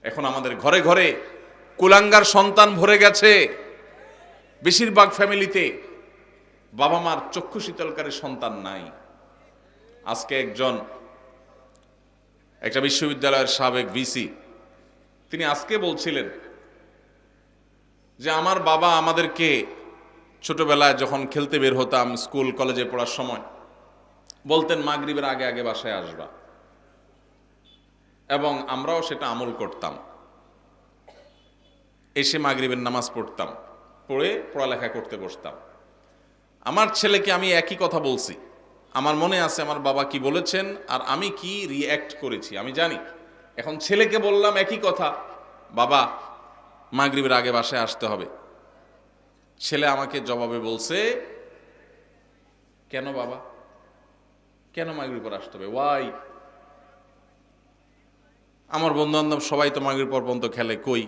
এখন আমাদের ঘরে ঘরে কুলাঙ্গার সন্তান ভরে গেছে। বেশিরভাগ ফ্যামিলিতে বাবা মার চক্ষু শীতলকারী সন্তান নাই। আজকে একটা বিশ্ববিদ্যালয়ের সাবেক ভিসি তিনি আজকে বলছিলেন যে আমার বাবা আমাদেরকে ছোটবেলায় যখন খেলতে বের হতাম, স্কুল কলেজে পড়ার সময় বলতেন মাগরিবের আগে আগে বাসায় আসবা, এবং আমরাও সেটা আমল করতাম। এসে মাগরিবের নামাজ পড়তাম, পড়ে পড়ালেখা করতে বসতাম। আমার ছেলেকে আমি একই কথা বলছি, আমার মনে আছে আমার বাবা কি বলেছেন আর আমি কি রিঅ্যাক্ট করেছি আমি জানি। এখন ছেলেকে বললাম একই কথা, বাবা মাগরিবের আগে বাসায় আসতে হবে। ছেলে আমাকে জবাবে বলছে, কেন বাবা, কেন মাগরিব পর আসতে হবে, ওয়াই? আমার বন্ধু বান্ধব সবাই তো মাগরিব পর পর্যন্ত খেলে, কই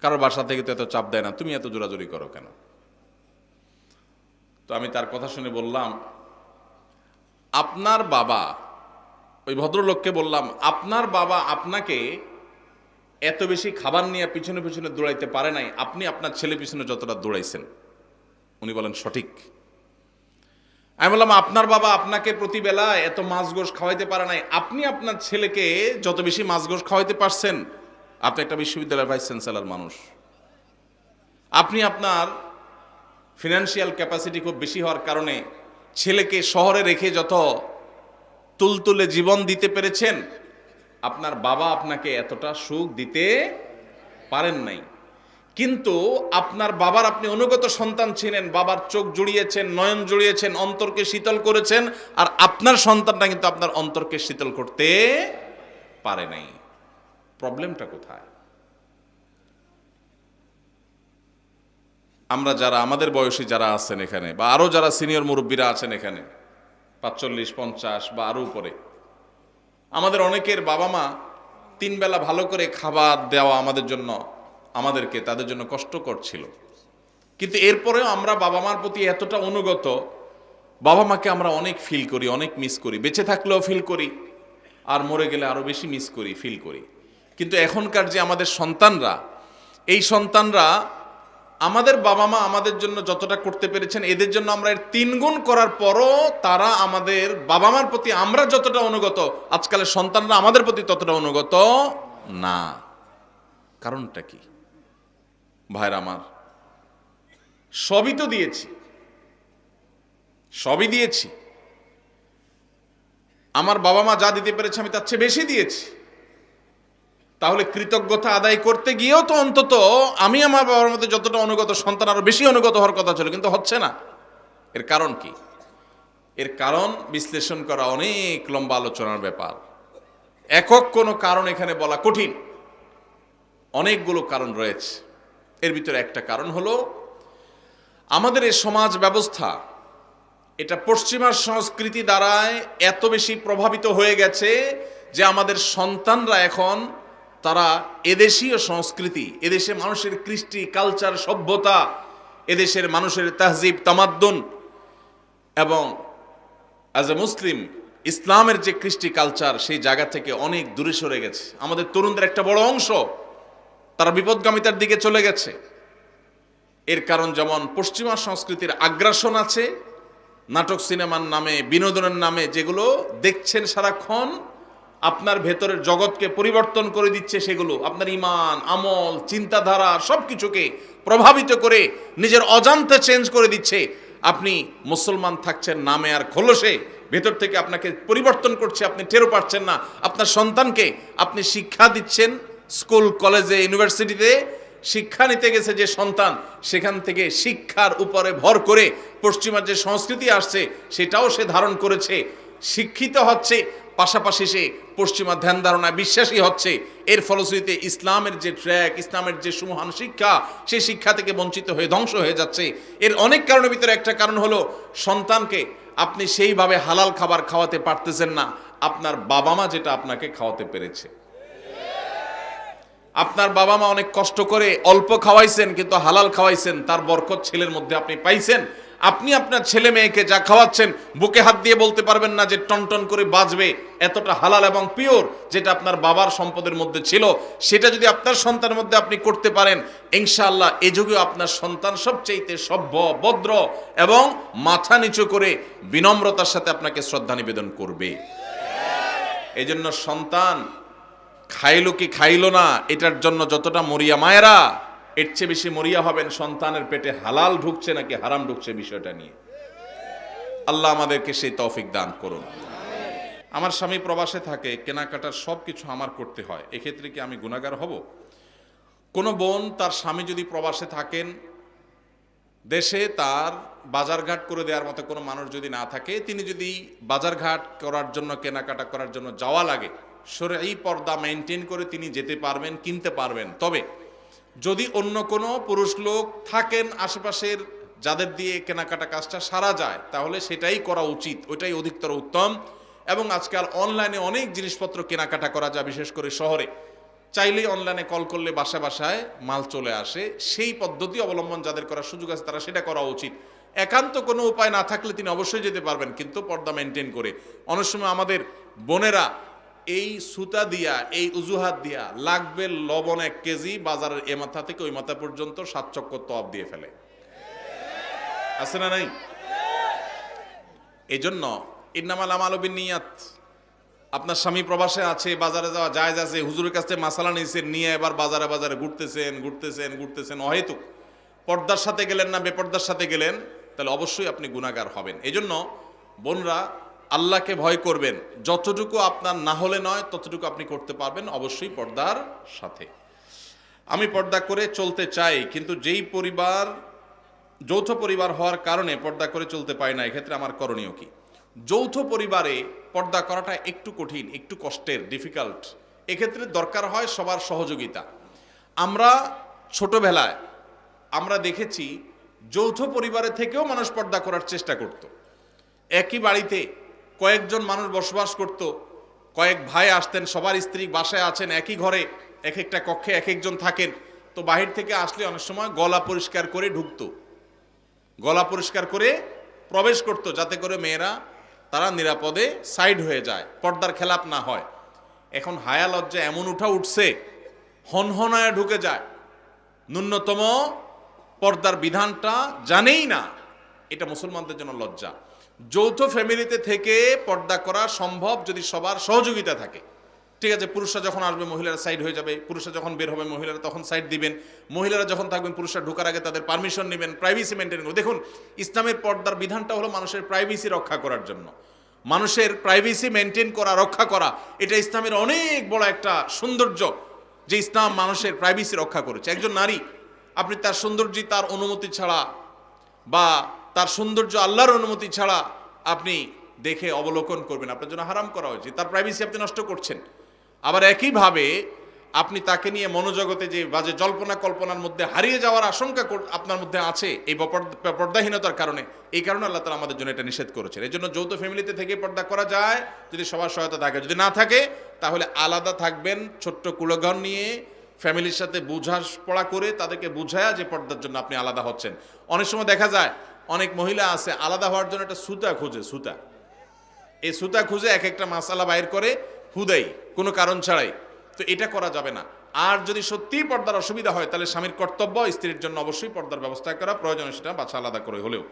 কারোর বাসা থেকে তো এত চাপ দেয় না, তুমি এত জোরাজোরি করো কেন? তো আমি তার কথা শুনে বললাম, আপনার বাবা, ওই ভদ্রলোককে বললাম, আপনার বাবা আপনাকে এত বেশি খাবার নিয়ে পিছনে পিছনে দৌড়াইতে পারে নাই, আপনি আপনার ছেলে পিছনে যতটা দৌড়াইছেন। উনি বলেন সঠিক। আমি বললাম, আপনার বাবা আপনাকে প্রতিবেলা এত মাছ গোশ খাওয়াইতে পারে নাই, আপনি আপনার ছেলেকে যত বেশি মাছ গোশ খাওয়াইতে পারছেন। আপনি একটা বিশ্ববিদ্যালয়ের ভাইস চ্যান্সেলর মানুষ, আপনি আপনার ফিনান্সিয়াল ক্যাপাসিটি খুব বেশি হওয়ার কারণে ছেলেকে শহরে রেখে যত তুলতুলে জীবন দিতে পেরেছেন, আপনার বাবা আপনাকে এতটা সুখ দিতে পারেন নাই। কিন্তু আপনার বাবার আপনি অনুগত সন্তান ছিলেন, বাবার চোখ জুড়িয়েছেন, নয়ন জুড়িয়েছেন, অন্তরকে শীতল করেছেন, আর আপনার সন্তানটা কিন্তু আপনার অন্তরকে শীতল করতে পারে নাই। প্রবলেমটা কোথায়? আমরা যারা আমাদের বয়সী যারা আছেন এখানে, বা আরো যারা সিনিয়র মুরব্বীরা আছেন এখানে 45, 50 বা আরো উপরে, আমাদের অনেকের বাবা মা 3 বেলা ভালো করে খাবার দেওয়া আমাদেরকে তাদের জন্য কষ্টকর ছিল। কিন্তু এরপরেও আমরা বাবা মার প্রতি এতটা অনুগত, বাবা মাকে আমরা অনেক ফিল করি, অনেক মিস করি। বেঁচে থাকলেও ফিল করি, আর মরে গেলে আরো বেশি মিস করি, ফিল করি। কিন্তু এখনকার যে আমাদের সন্তানরা, এই সন্তানরা আমাদের বাবা মা আমাদের জন্য যতটা করতে পেরেছেন, এদের জন্য আমরা এর 3 গুণ করার পরও তারা আমাদের বাবা মার প্রতি আমরা যতটা অনুগত, আজকালের সন্তানরা আমাদের প্রতি ততটা অনুগত না। কারণটা কি ভাইরা আমার? সবই তো দিয়েছি, সবই দিয়েছি। আমার বাবা মা যা দিতে পেরেছে আমি তার চেয়ে বেশি দিয়েছি। তাহলে কৃতজ্ঞতা আদায় করতে গিয়েও তো অন্তত আমি আমার বাবার মধ্যে যতটা অনুগত, সন্তান আরো বেশি অনুগত হওয়ার কথা ছিল, কিন্তু হচ্ছে না। এর কারণ কি? এর কারণ বিশ্লেষণ করা অনেক লম্বা আলোচনার ব্যাপার। একক কোনো কারণ এখানে বলা কঠিন, অনেকগুলো কারণ রয়েছে। এর ভিতরে একটা কারণ হলো আমাদের এই সমাজ ব্যবস্থা, এটা পশ্চিমা সংস্কৃতি দ্বারায় এত বেশি প্রভাবিত হয়ে গেছে যে আমাদের সন্তানরা এখন তারা এদেশীয় সংস্কৃতি, এদেশের মানুষের কৃষ্টি, কালচার, সভ্যতা, এদেশের মানুষের তাহজিব, তামাদ্দুন এবং অ্যাজ এ মুসলিম ইসলামের যে কৃষ্টি কালচার, সেই জায়গা থেকে অনেক দূরে সরে গেছে। আমাদের তরুণদের একটা বড় অংশ তারা বিপদগামিতার দিকে চলে গেছে। এর কারণ যেমন পশ্চিমা সংস্কৃতির আগ্রাসন আছে, নাটক সিনেমার নামে, বিনোদনের নামে যেগুলো দেখছেন সারাক্ষণ, আপনার ভেতরের জগৎকে পরিবর্তন করে দিচ্ছে। সেগুলো আপনার ঈমান, আমল, চিন্তাধারা সবকিছুকে প্রভাবিত করে নিজের অজান্তে চেঞ্জ করে দিচ্ছে। আপনি মুসলমান থাকছেন নামে আর খোলসে, ভেতর থেকে আপনাকে পরিবর্তন করছে, আপনি টেরও পাচ্ছেন না। আপনার সন্তানকে আপনি শিক্ষা দিচ্ছেন, স্কুল, কলেজে, ইউনিভার্সিটিতে শিক্ষা নিতে গেছে যে সন্তান, সেখান থেকে শিক্ষার উপরে ভর করে পশ্চিমার যে সংস্কৃতি আসছে সেটাও সে ধারণ করেছে, শিক্ষিত হচ্ছে, পাশাপাশি সে পশ্চিমা ধ্যান ধারণায় বিশ্বাসী হচ্ছে। এর ফলশ্রুতিতে ইসলামের যে ট্র্যাক, ইসলামের যে সুমহান শিক্ষা, সেই শিক্ষা থেকে বঞ্চিত হয়ে ধ্বংস হয়ে যাচ্ছে। এর অনেক কারণের ভিতরে একটা কারণ হলো সন্তানকে আপনি সেইভাবে হালাল খাবার খাওয়াতে পারতেছেন না আপনার বাবা মা যেটা আপনাকে খাওয়াতে পেরেছে। আপনার বাবা মা অনেক কষ্ট করে অল্প খাওয়াইছেন, কিন্তু হালাল খাওয়াইছেন, তার বরকত ছেলের মধ্যে আপনি পাইছেন। আপনি আপনার ছেলে মেয়েকে যা খাওয়াচ্ছেন বুকে হাত দিয়ে বলতে পারবেন না যে টনটন করে বাজবে, এতটা হালাল এবং পিওর, যেটা আপনার বাবার সম্পদের মধ্যে ছিল সেটা যদি আপনার সন্তানের মধ্যে আপনি করতে পারেন, ইনশাআল্লাহ এ যুগেও আপনার সন্তান সবচেয়ে সভ্য, ভদ্র এবং মাথা নিচু করে বিনম্রতার সাথে আপনাকে শ্রদ্ধা নিবেদন করবে। এই জন্য সন্তান খাইলো কি খাইলো না এটার জন্য যতটা মরিয়া মায়েরা, এর চেয়ে বেশি মরিয়া হবেন সন্তানের পেটে হালাল ঢুকছে নাকি হারাম ঢুকছে বিষয়টা নিয়ে। আল্লাহ আমাদেরকে সেই তৌফিক দান করুন। আমার স্বামী প্রবাসে থাকে, কেনাকাটার সব কিছু আমার করতে হয়, এক্ষেত্রে কি আমি গুনাহগার হব? কোনো বোন তার স্বামী যদি প্রবাসে থাকেন, দেশে তার বাজারঘাট করে দেওয়ার মতো কোনো মানুষ যদি না থাকে, তিনি যদি বাজারঘাট করার জন্য, কেনাকাটা করার জন্য যাওয়া লাগে, শরঈ পর্দা মেনটেন করে তিনি যেতে পারবেন, কিনতে পারবেন। তবে যদি অন্য কোনো পুরুষ লোক থাকেন আশেপাশের যাদের দিয়ে কেনাকাটা কাজটা সারা যায়, তাহলে সেটাই করা উচিত, ওইটাই অধিকতর উত্তম। এবং আজকাল অনলাইনে অনেক জিনিসপত্র কেনাকাটা করা যায়, বিশেষ করে শহরে চাইলেই অনলাইনে কল করলে বাসায় বাসায় মাল চলে আসে। সেই পদ্ধতি অবলম্বন যাদের করার সুযোগ আছে তারা সেটা করা উচিত। একান্ত কোনো উপায় না থাকলে তিনি অবশ্যই যেতে পারবেন, কিন্তু পর্দা মেনটেন করে। অনেক সময় আমাদের বোনেরা এই সুতা দিয়া, এই উজুহাত দিয়া লাগবে লবণ 1 কেজি, বাজারের এ মাথা থেকে ওই মাথা পর্যন্ত 7 চক্কর তওয়াব দিয়ে ফেলে, আছে না নাই? এই জন্য ইন্নামাল আমালু বিন্নিয়াত। আপনার স্বামী প্রবাসে আছে, বাজারে যাওয়া জায়েজ আছে, হুজুরের কাছে মাসালা নিয়েছেন, নিয়ে এবার বাজারে বাজারে ঘুরতেছেন অহেতুক, পর্দার সাথে গেলেন না বেপর্দার সাথে গেলেন, তাহলে অবশ্যই আপনি গুনাহগার হবেন। এই জন্য বোনরা আল্লাহকে ভয় করবেন, যতটুকু আপনার না হলে নয় ততটুকু আপনি করতে পারবেন, অবশ্যই পর্দার সাথে। আমি পর্দা করে চলতে চাই, কিন্তু যেই পরিবার যৌথ পরিবার হওয়ার কারণে পর্দা করে চলতে পারি না, এক্ষেত্রে আমার করণীয় কি? যৌথ পরিবারে পর্দা করাটা একটু কঠিন, একটু কষ্টের, ডিফিকাল্ট। এক্ষেত্রে দরকার হয় সবার সহযোগিতা। আমরা ছোটবেলায় আমরা দেখেছি যৌথ পরিবারে থেকেও মানুষ পর্দা করার চেষ্টা করত। একই বাড়িতে কয়েকজন মানুষ বসবাস করত, কয়েক ভাই আসতেন, সবার স্ত্রী বাসায় আছেন, একই ঘরে এক একটা কক্ষে এক একজন থাকেন, তো বাহির থেকে আসলে অনেক সময় গলা পরিষ্কার করে ঢুকতো, গলা পরিষ্কার করে প্রবেশ করত, যাতে করে মেয়েরা তারা নিরাপদে সাইড হয়ে যায়, পর্দার খেলাপ না হয়। এখন হায়া লজ্জা এমন উঠছে, হনহনায় ঢুকে যায়, ন্যূনতম পর্দার বিধানটা জানেই না। এটা মুসলমানদের জন্য লজ্জা। যৌথ ফ্যামিলিতে থেকে পর্দা করা সম্ভব যদি সবার সহযোগিতা থাকে। ঠিক আছে, পুরুষরা যখন আসবে মহিলারা সাইড হয়ে যাবে, পুরুষরা যখন বের হবে মহিলারা তখন সাইড দিবেন, মহিলারা যখন থাকবেন পুরুষরা ঢোকার আগে তাদের পারমিশন নেবেন, প্রাইভেসি মেনটেন করবেন। দেখুন, ইসলামের পর্দার বিধানটা হলো মানুষের প্রাইভেসি রক্ষা করার জন্য, মানুষের প্রাইভেসি মেনটেন করা, রক্ষা করা। এটা ইসলামের অনেক বড় একটা সৌন্দর্য যে ইসলাম মানুষের প্রাইভেসি রক্ষা করেছে। একজন নারী, আপনি তার সৌন্দর্য তার অনুমতি ছাড়া বা তার সৌন্দর্য আল্লাহর অনুমতি ছাড়া আপনি দেখে অবলোকন করবেন, আপনার জন্য হারাম করা হয়েছে, তার প্রাইভেসি আপনি নষ্ট করছেন। আবার একইভাবে আপনি তাকে নিয়ে মনোজগতে যে বাজে জল্পনা কল্পনার মধ্যে হারিয়ে যাওয়ার আশঙ্কা আপনার মধ্যে আছে এই পর্দাহীনতার কারণে, এই কারণে আল্লাহ তাআলা আমাদের জন্য এটা নিষেধ করেছেন। এই জন্য যৌথ ফ্যামিলিতে থেকে পর্দা করা যায় যদি সবার সহায়তা থাকে, যদি না থাকে তাহলে আলাদা থাকবেন, ছোট্ট কুলঘর নিয়ে ফ্যামিলির সাথে পড়া করে তাদেরকে বুঝায়া যে পর্দার জন্য আপনি আলাদা হচ্ছেন। অনেক সময় দেখা যায় অনেক মহিলা আছে আলাদা হওয়ার জন্য একটা সুতা খোঁজে, সুতা, এই সুতা খুঁজে এক একটা মাসালা বাইর করে হুদাই, কোনো কারণ ছাড়াই। তো এটা করা যাবে না। আর যদি সত্যিই পর্দার অসুবিধা হয় তাহলে স্বামীর কর্তব্য স্ত্রীর জন্য অবশ্যই পর্দার ব্যবস্থা করা, প্রয়োজনে সেটা বাছা আলাদা করে হলেও।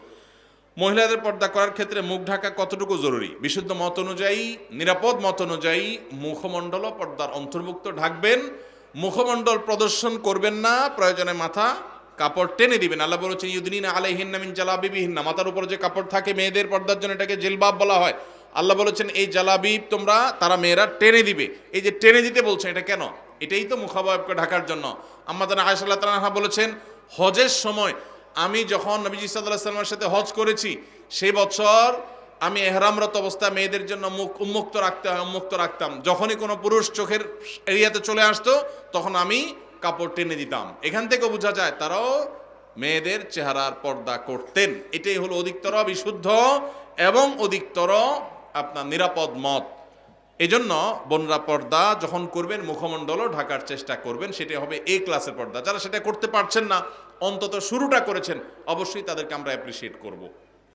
মহিলাদের পর্দা করার ক্ষেত্রে মুখ ঢাকা কতটুকু জরুরি? বিশুদ্ধ মত অনুযায়ী, নিরাপদ মত অনুযায়ী মুখমণ্ডলও পর্দার অন্তর্ভুক্ত, ঢাকবেন, মুখমণ্ডল প্রদর্শন করবেন না, প্রয়োজনে মাথা কাপড় টেনে দিবেন। আল্লাহ বলেছেন ইউদনিনা আলাইহিন্না মিন জালাবিবিহিন্না, মাথার উপর যে কাপড় থাকে মেয়েদের পর্দার জন্য এটাকে জিলবাব বলা হয়। আল্লাহ বলেছেন এই জালাবিব তারা মেয়েরা টেনে দিবে। এই যে টেনে দিতে বলছেন এটা কেন? এটাই তো মুখাবয়বকে ঢাকার জন্য। আম্মা জানা আয়েশা রাদিয়াল্লাহু তাআলা বলেছেন হজের সময় আমি যখন নবীজি সাল্লাল্লাহু আলাইহি ওয়াসাল্লামের সাথে হজ করেছি সেই বছর আমি ইহরামরত অবস্থায় মেয়েদের জন্য মুখ উন্মুক্ত রাখতাম। যখনই কোনো পুরুষ চোখের এরিয়াতে চলে আসতো তখন আমি কাপড় টেনে দিতাম। এখান থেকে বোঝা যায় তারাও মেয়েদের চেহারার পর্দা করতেন। এটাই হলো অধিকতর বিশুদ্ধ এবং অধিকতর আপনার নিরাপদ মত। এজন্য বোনরা পর্দা যখন করবেন মুখমণ্ডলও ঢাকার চেষ্টা করবেন, সেটা হবে এ ক্লাসের পর্দা। যারা সেটা করতে পারছেন না, অন্তত শুরুটা করেছেন, অবশ্যই তাদেরকে আমরা অ্যাপ্রিসিয়েট করব।